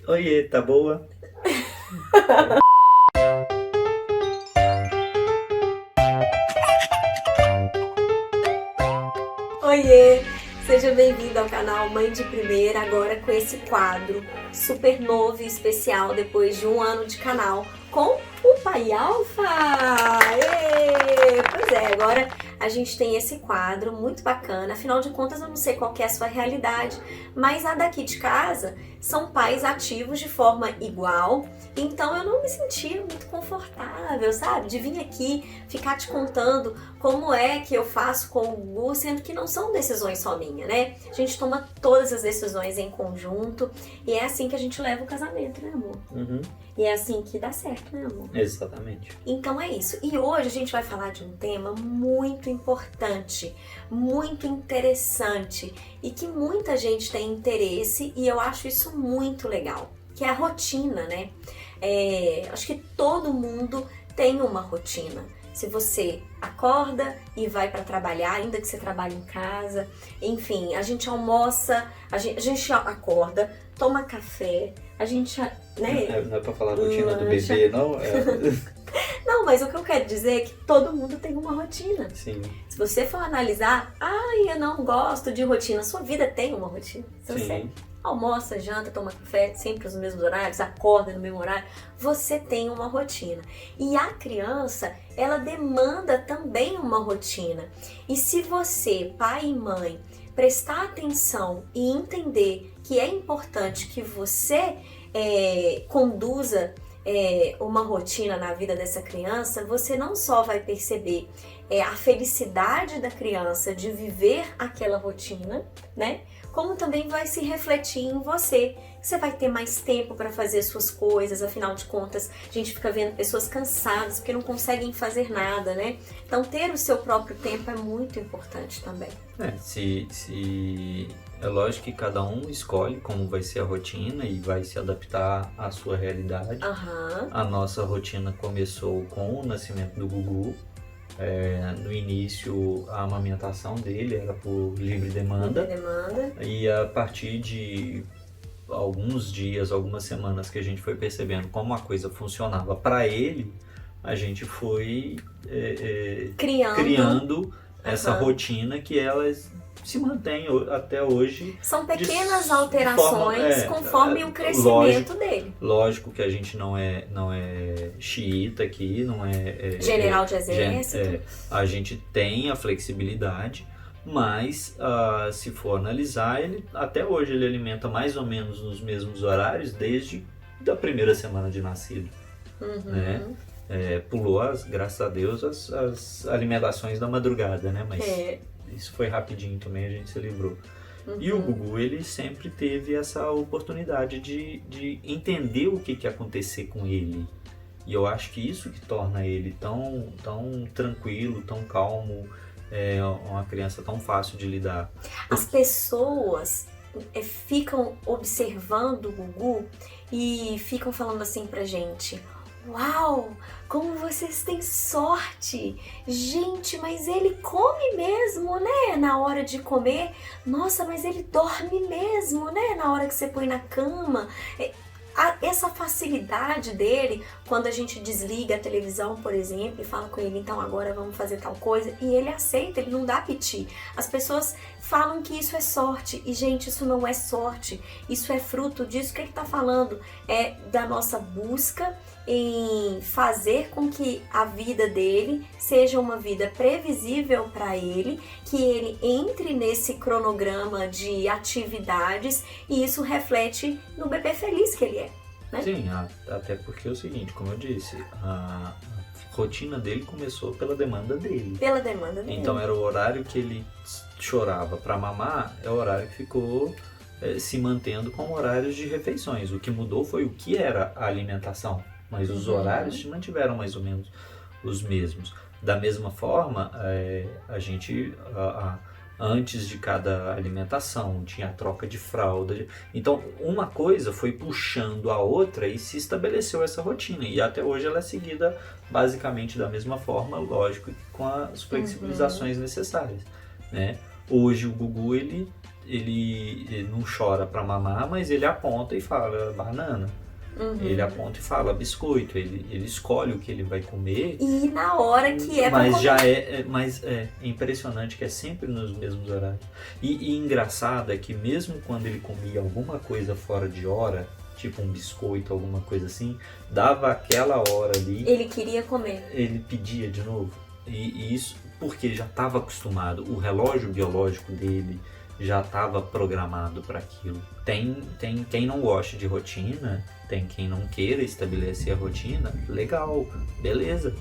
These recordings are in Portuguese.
Oiê, tá boa? Oiê, seja bem-vindo ao canal Mãe de Primeira, agora com esse quadro super novo e especial depois de um ano de canal com o Pai Alfa! Ê! Pois é, agora a gente tem esse quadro muito bacana, afinal de contas eu não sei qual que é a sua realidade, mas a daqui de casa são pais ativos de forma igual, então eu não me sentia muito confortável, sabe? De vir aqui ficar te contando como é que eu faço com o Gugu, sendo que não são decisões só minhas, né? A gente toma todas as decisões em conjunto e é assim que a gente leva o casamento, né, amor? Uhum, E é assim que dá certo, né, amor? exatamente. Então é isso. E hoje a gente vai falar de um tema muito importante, muito interessante e que muita gente tem interesse e eu acho isso muito legal, que é a rotina, né? Acho que todo mundo tem uma rotina. Se você acorda e vai para trabalhar, ainda que você trabalhe em casa, enfim, a gente almoça, a gente acorda, toma café, a gente, né? Não é pra falar rotina do bebê, não? Não, mas o que eu quero dizer é que todo mundo tem uma rotina. Sim, Se você for analisar, eu não gosto de rotina, sua vida tem uma rotina. Se você sim. almoça, janta, toma café, sempre nos mesmos horários, acorda no mesmo horário, você tem uma rotina. E a criança, ela demanda também uma rotina. E se você, pai e mãe, prestar atenção e entender que é importante que você conduza uma rotina na vida dessa criança, você não só vai perceber a felicidade da criança de viver aquela rotina, né? Como também vai se refletir em você. Você vai ter mais tempo para fazer suas coisas, afinal de contas, a gente fica vendo pessoas cansadas porque não conseguem fazer nada, né? Então, ter o seu próprio tempo é muito importante também. É lógico que cada um escolhe como vai ser a rotina e vai se adaptar à sua realidade. Aham. A nossa rotina começou com o nascimento do Gugu. No início, a amamentação dele era por livre demanda. E a partir de alguns dias, algumas semanas que a gente foi percebendo como a coisa funcionava para ele, a gente foi criando essa rotina que ela se mantém até hoje. São pequenas alterações conforme o crescimento dele. Lógico que a gente não é xiita aqui, não é general de exército. A gente tem a flexibilidade, mas se for analisar, até hoje ele alimenta mais ou menos nos mesmos horários desde da primeira semana de nascido. Uhum. Né? Pulou, graças a Deus, as alimentações da madrugada, né? Mas isso foi rapidinho também, a gente se livrou. Uhum. E o Gugu, ele sempre teve essa oportunidade de entender o que ia acontecer com ele. E eu acho que isso que torna ele tão tranquilo, tão calmo, uma criança tão fácil de lidar. As pessoas ficam observando o Gugu e ficam falando assim pra gente: uau, como vocês têm sorte! Gente, mas ele come mesmo, né? Na hora de comer. Nossa, mas ele dorme mesmo, né? Na hora que você põe na cama. Essa facilidade dele, quando a gente desliga a televisão, por exemplo, e fala com ele, então agora vamos fazer tal coisa, e ele aceita, ele não dá piti. As pessoas falam que isso é sorte, e gente, isso não é sorte, isso é fruto disso que ele está falando, é da nossa busca em fazer com que a vida dele seja uma vida previsível para ele, que ele entre nesse cronograma de atividades e isso reflete no bebê feliz que ele é. Né? Sim, até porque é o seguinte, como eu disse, a rotina dele começou pela demanda dele. Pela demanda dele. Então era o horário que ele chorava para mamar, é o horário que ficou se mantendo com horários de refeições. O que mudou foi o que era a alimentação, mas os horários se mantiveram mais ou menos os mesmos. Da mesma forma, a gente, antes de cada alimentação, tinha a troca de fralda. Então, uma coisa foi puxando a outra e se estabeleceu essa rotina. E até hoje ela é seguida basicamente da mesma forma, lógico, com as flexibilizações necessárias. Né? Hoje o Gugu, ele ele não chora para mamar, mas ele aponta e fala banana. Ele aponta e fala biscoito, ele escolhe o que ele vai comer. E na hora que é pra Mas comer. já mas é impressionante que é sempre nos mesmos horários. E engraçado é que mesmo quando ele comia alguma coisa fora de hora, tipo um biscoito, alguma coisa assim, dava aquela hora ali, Ele queria comer. ele pedia de novo. E isso porque ele já estava acostumado, o relógio biológico dele já estava programado para aquilo. Tem quem não gosta de rotina, tem quem não queira estabelecer a rotina, legal, beleza,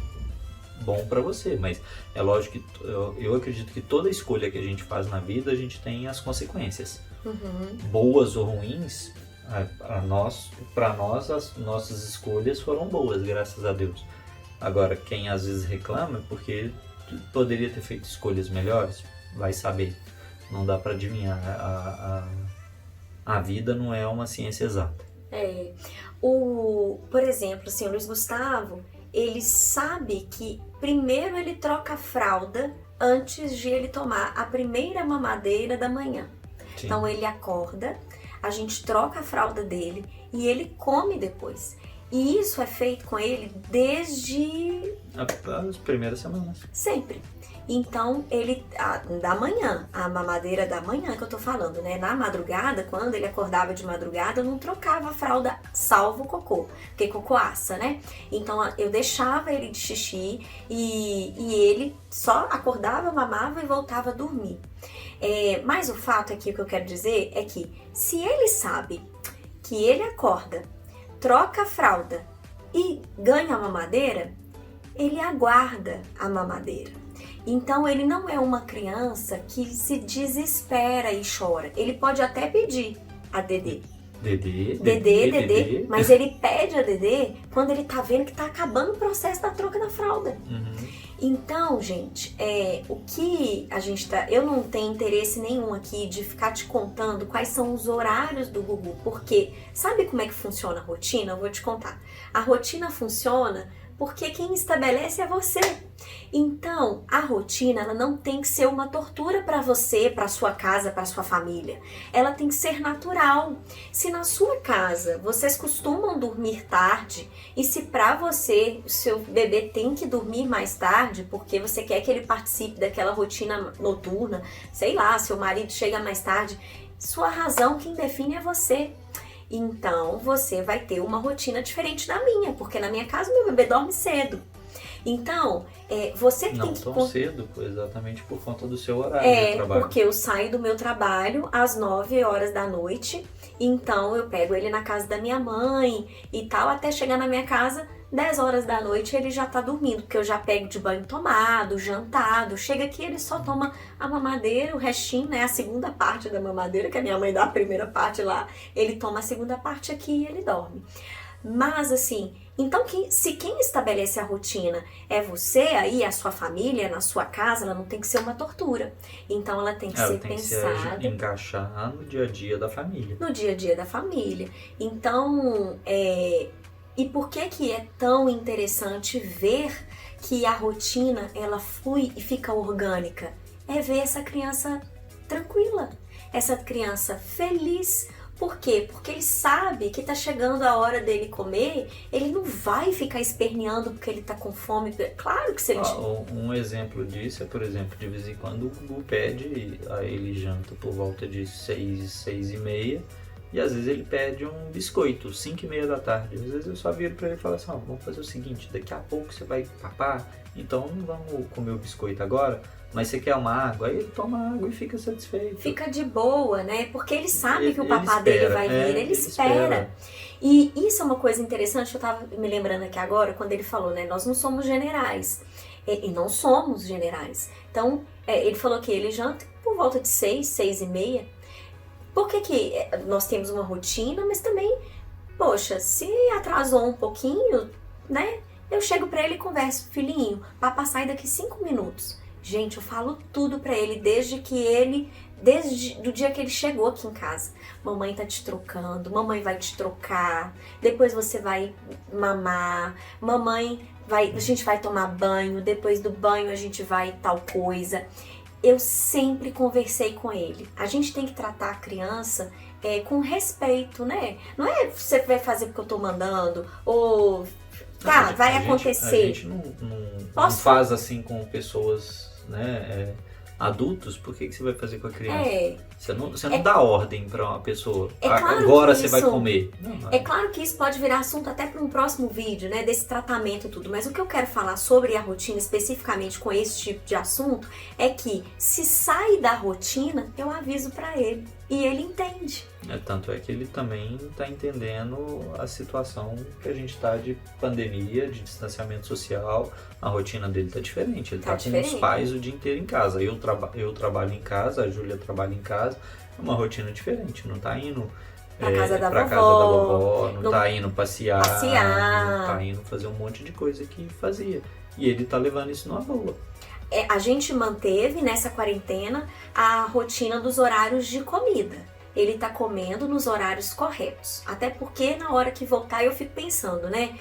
bom para você, mas é lógico que eu acredito que toda escolha que a gente faz na vida, a gente tem as consequências, boas ou ruins. Para nós as nossas escolhas foram boas, graças a Deus. Agora, quem às vezes reclama é porque poderia ter feito escolhas melhores, vai saber. Não dá para adivinhar. A vida não é uma ciência exata. Por exemplo, assim, o Luiz Gustavo, ele sabe que primeiro ele troca a fralda antes de ele tomar a primeira mamadeira da manhã. Sim. Então ele acorda, a gente troca a fralda dele e ele come depois. E isso é feito com ele desde As primeiras semanas. sempre. Então, da manhã, a mamadeira da manhã que eu tô falando, né? Na madrugada, quando ele acordava de madrugada, eu não trocava a fralda, salvo o cocô, porque cocô assa, né? Então, eu deixava ele de xixi e ele só acordava, mamava e voltava a dormir. Mas o fato aqui, o que eu quero dizer é que se ele sabe que ele acorda, troca a fralda e ganha a mamadeira, ele aguarda a mamadeira. Então ele não é uma criança que se desespera e chora. Ele pode até pedir a Dedê. Dedê, mas ele pede a Dedê quando ele tá vendo que tá acabando o processo da troca da fralda. Então, gente, o que a gente tá... Eu não tenho interesse nenhum aqui de ficar te contando quais são os horários do Gugu, porque sabe como é que funciona a rotina? Eu vou te contar. A rotina funciona porque quem estabelece é você. Então, a rotina, ela não tem que ser uma tortura para você, para sua casa, para sua família. Ela tem que ser natural. Se na sua casa vocês costumam dormir tarde e se para você o seu bebê tem que dormir mais tarde porque você quer que ele participe daquela rotina noturna, sei lá, seu marido chega mais tarde, sua razão quem define é você. Então, você vai ter uma rotina diferente da minha, porque na minha casa meu bebê dorme cedo. Então, você que não tem que... Não tão cedo, exatamente por conta do seu horário de trabalho. Porque eu saio do meu trabalho às 9 horas da noite, então eu pego ele na casa da minha mãe e tal, até chegar na minha casa, 10 horas da noite ele já tá dormindo, porque eu já pego de banho tomado, jantado, chega aqui ele só toma a mamadeira, o restinho, né, a segunda parte da mamadeira, que a minha mãe dá a primeira parte lá, ele toma a segunda parte aqui e ele dorme. Mas assim, então se quem estabelece a rotina é você aí, a sua família, na sua casa, ela não tem que ser uma tortura. Então ela tem que ser pensada. Se encaixar no dia a dia da família. No dia a dia da família. Então, e por que é tão interessante ver que a rotina, ela flui e fica orgânica? É ver essa criança tranquila, essa criança feliz. Por quê? Porque ele sabe que tá chegando a hora dele comer, ele não vai ficar esperneando porque ele tá com fome. Claro que se ele... Um exemplo disso é, por exemplo, de vez em quando o Gugu pede, aí ele janta por volta de 6, 6 e meia, e às vezes ele pede um biscoito, 5 e meia da tarde. Às vezes eu só viro pra ele e falo assim, vamos fazer o seguinte, daqui a pouco você vai papar, então não vamos comer o biscoito agora, mas você quer uma água? Aí ele toma água e fica satisfeito. Fica de boa, né? Porque ele sabe que o papá dele vai vir, ele espera. E isso é uma coisa interessante, eu tava me lembrando aqui agora, quando ele falou, né? Nós não somos generais. E não somos generais. Então, ele falou que ele janta por volta de 6, 6 e meia. Por que nós temos uma rotina, mas também, poxa, se atrasou um pouquinho, né? Eu chego pra ele e converso, filhinho, papai sai daqui 5 minutos. Gente, eu falo tudo pra ele desde do dia que ele chegou aqui em casa. Mamãe tá te trocando, mamãe vai te trocar, depois você vai mamar, a gente vai tomar banho, depois do banho a gente vai tal coisa. eu sempre conversei com ele. A gente tem que tratar a criança com respeito, né? Não é você vai fazer porque eu tô mandando, ou tá, vai acontecer. A gente não faz assim com pessoas, né, adultos. Por que você vai fazer com a criança? Você não dá ordem para uma pessoa. Claro, agora você vai comer. Não. É claro que isso pode virar assunto até para um próximo vídeo, né? Desse tratamento e tudo. Mas o que eu quero falar sobre a rotina, especificamente com esse tipo de assunto, é que se sai da rotina, eu aviso para ele. E ele entende. Tanto é que ele também está entendendo a situação que a gente está de pandemia, de distanciamento social. A rotina dele está diferente. Ele está com os pais o dia inteiro em casa. Eu trabalho em casa, a Júlia trabalha em casa. É uma rotina diferente. Não está indo pra casa da vovó, não está indo passear, não está indo fazer um monte de coisa que fazia. E ele está levando isso numa boa. A gente manteve nessa quarentena a rotina dos horários de comida. Ele tá comendo nos horários corretos. Até porque na hora que voltar eu fico pensando, né?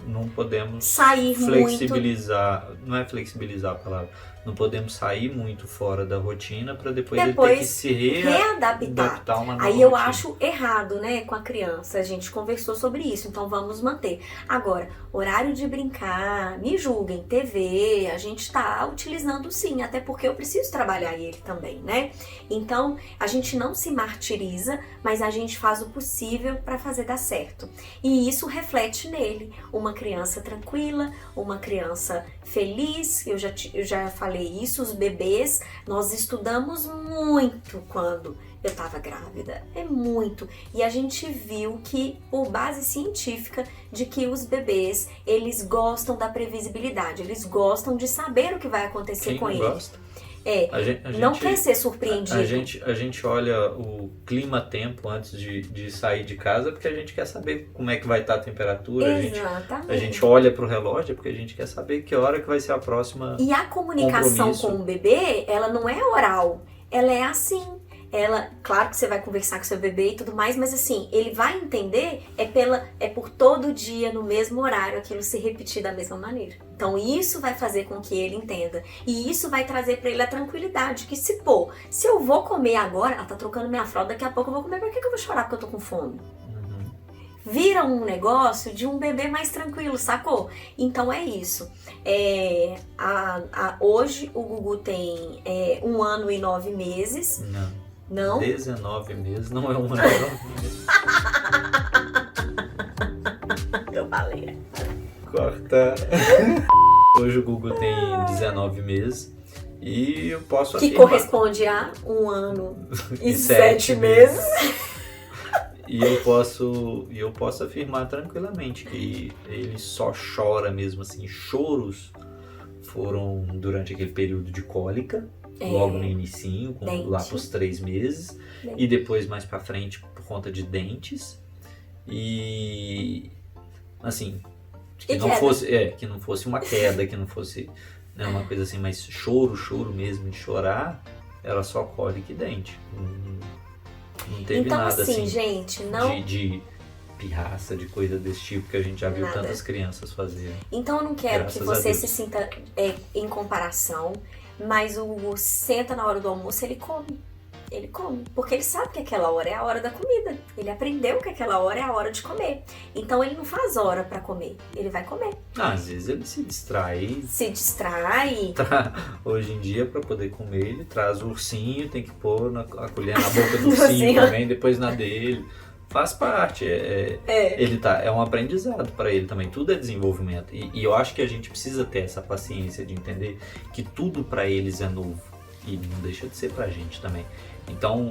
Não podemos sair flexibilizar, muito. Não é flexibilizar a palavra. Não podemos sair muito fora da rotina para depois ele ter que se readaptar uma nova Aí eu rotina. acho errado, né, com a criança. A gente conversou sobre isso, então vamos manter. Agora, horário de brincar, me julguem, TV, a gente tá utilizando sim, até porque eu preciso trabalhar ele também, né? Então, a gente não se martiriza, mas a gente faz o possível para fazer dar certo. E isso reflete nele, uma criança tranquila, uma criança feliz. Eu já falei isso, os bebês, nós estudamos muito quando eu estava grávida, muito. E a gente viu que, por base científica, de que os bebês, eles gostam da previsibilidade, eles gostam de saber o que vai acontecer com eles. Gosta? Não quer ser surpreendido. A gente olha o clima-tempo antes de sair de casa porque a gente quer saber como é que vai estar a temperatura. Exatamente. A gente olha pro relógio porque a gente quer saber que hora que vai ser a próxima. E a comunicação com o bebê, ela não é oral, ela é assim. Claro que você vai conversar com seu bebê e tudo mais, mas assim, ele vai entender por todo dia, no mesmo horário, aquilo se repetir da mesma maneira. Então isso vai fazer com que ele entenda. E isso vai trazer pra ele a tranquilidade, que se eu vou comer agora, ela tá trocando minha fralda, daqui a pouco eu vou comer, por que eu vou chorar porque eu tô com fome? Vira um negócio de um bebê mais tranquilo, sacou? Então é isso. Hoje o Gugu tem 1 ano e 9 meses. Não? 19 meses, não é 1 ano e 9 meses. Eu falei. Corta. Hoje o Gugu tem 19 meses e eu posso que afirmar... corresponde a 1 ano e 7 meses. E eu posso afirmar tranquilamente que ele só chora mesmo assim. Choros foram durante aquele período de cólica. Logo no inicinho, lá pros 3 meses. E depois mais pra frente por conta de dentes. E assim, que não fosse uma queda, que não fosse, né, uma coisa assim, mas choro mesmo de chorar, era só cólica e dente. Não teve então, nada assim, gente, de pirraça, de coisa desse tipo que a gente já viu tantas crianças fazerem. Então eu não quero que você se sinta em comparação. Mas o Hugo senta na hora do almoço, ele come. Ele come, porque ele sabe que aquela hora é a hora da comida. Ele aprendeu que aquela hora é a hora de comer. Então ele não faz hora pra comer, ele vai comer. Às vezes ele se distrai. Hoje em dia, pra poder comer, ele traz o ursinho, tem que pôr a colher na boca do ursinho também, depois na dele. Faz parte, é um aprendizado para ele também, tudo é desenvolvimento e eu acho que a gente precisa ter essa paciência de entender que tudo para eles é novo e não deixa de ser pra gente também. Então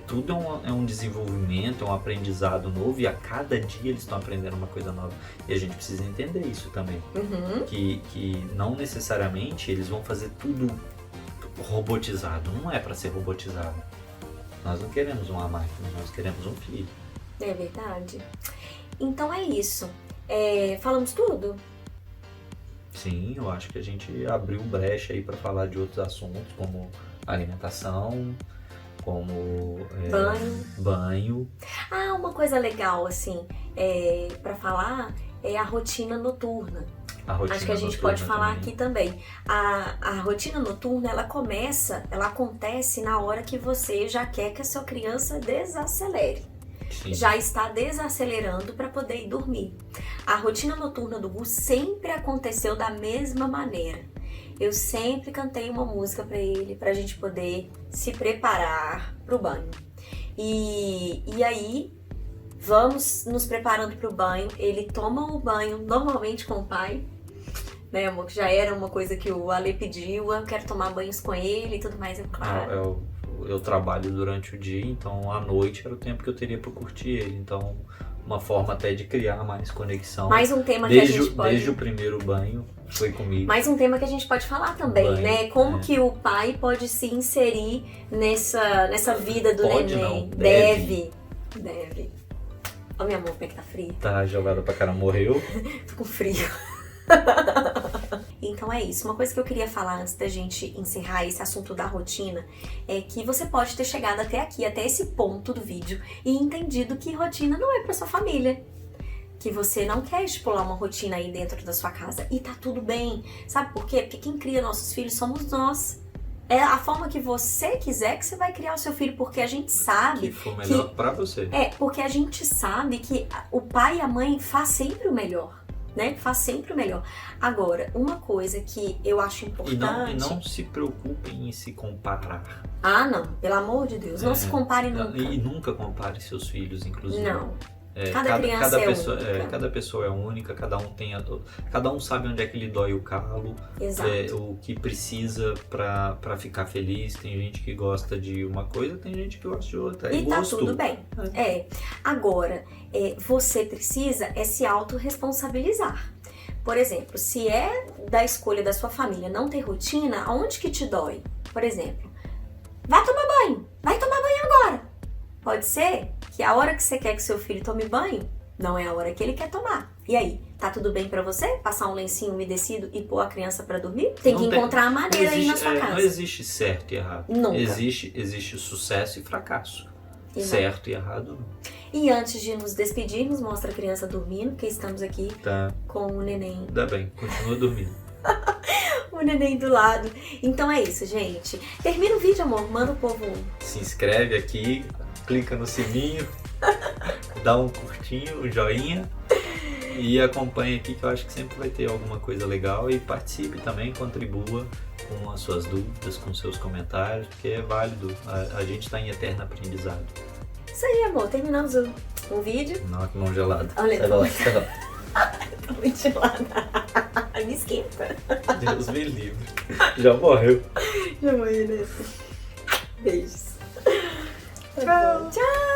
tudo é um desenvolvimento, é um aprendizado novo e a cada dia eles estão aprendendo uma coisa nova e a gente precisa entender isso também, que não necessariamente eles vão fazer tudo robotizado, não é para ser robotizado. Nós não queremos uma máquina, nós queremos um filho. É verdade. Então é isso. Falamos tudo? Sim, eu acho que a gente abriu brecha aí para falar de outros assuntos, como alimentação, como banho. Uma coisa legal, assim, para falar é a rotina noturna. A rotina Acho que a gente noturna pode falar também. aqui também. A rotina noturna, ela acontece na hora que você já quer que a sua criança desacelere. Sim. Já está desacelerando para poder ir dormir. A rotina noturna do Gu sempre aconteceu da mesma maneira. Eu sempre cantei uma música para ele, pra gente poder se preparar pro banho. E aí, vamos nos preparando pro banho. Ele toma o banho normalmente com o pai, né, amor? Que já era uma coisa que o Ale pediu. Eu quero tomar banhos com ele e tudo mais, claro. Eu trabalho durante o dia, então à noite era o tempo que eu teria para curtir ele. Então, uma forma até de criar mais conexão. Mais um tema que a gente pode... Desde o primeiro banho, foi comigo. Mais um tema que a gente pode falar também, Banho, né? Como que o pai pode se inserir nessa vida do Pode neném. não, Deve. Ó, meu amor, como é que tá frio? Tá jogada pra cara, morreu. Tô com frio. Então é isso. Uma coisa que eu queria falar antes da gente encerrar esse assunto da rotina é que você pode ter chegado até aqui, até esse ponto do vídeo e entendido que rotina não é pra sua família. Que você não quer estipular uma rotina aí dentro da sua casa. E tá tudo bem. Sabe por quê? Porque quem cria nossos filhos somos nós. É a forma que você quiser que você vai criar o seu filho, porque a gente sabe Que for melhor pra você. porque a gente sabe que o pai e a mãe faz sempre o melhor, né? Faz sempre o melhor. Agora, uma coisa que eu acho importante... E não se preocupem em se comparar. Ah, não. Pelo amor de Deus. Não se compare nunca. E nunca compare seus filhos, inclusive. Não. Cada criança é única. Cada pessoa é única, cada um sabe onde é que lhe dói o calo, o que precisa pra ficar feliz. Tem gente que gosta de uma coisa, tem gente que gosta de outra. E tá tudo bem. Agora, você precisa se autorresponsabilizar. Por exemplo, se é da escolha da sua família não ter rotina, aonde que te dói? Por exemplo, vai tomar banho agora. Pode ser que a hora que você quer que seu filho tome banho, não é a hora que ele quer tomar. E aí, tá tudo bem pra você? Passar um lencinho umedecido e pôr a criança pra dormir? Tem que encontrar a maneira aí na sua casa. Não existe certo e errado. Nunca. Existe sucesso e fracasso. Certo e errado não. E antes de nos despedirmos, mostra a criança dormindo, porque estamos aqui com o neném. Ainda bem, continua dormindo. O neném do lado. Então é isso, gente. Termina o vídeo, amor. Manda o povo. Se inscreve aqui, clica no sininho, dá um curtinho, um joinha e acompanha aqui que eu acho que sempre vai ter alguma coisa legal e participe também, contribua com as suas dúvidas, com seus comentários, porque é válido, a gente está em eterno aprendizado. Isso aí, amor, terminamos o vídeo. Não, que mão gelada. Olha, sai lá. Tá muito gelada. Me esquenta. Deus me livre. Já morreu. Já morri nesse. Beijos. Tchau. Tchau.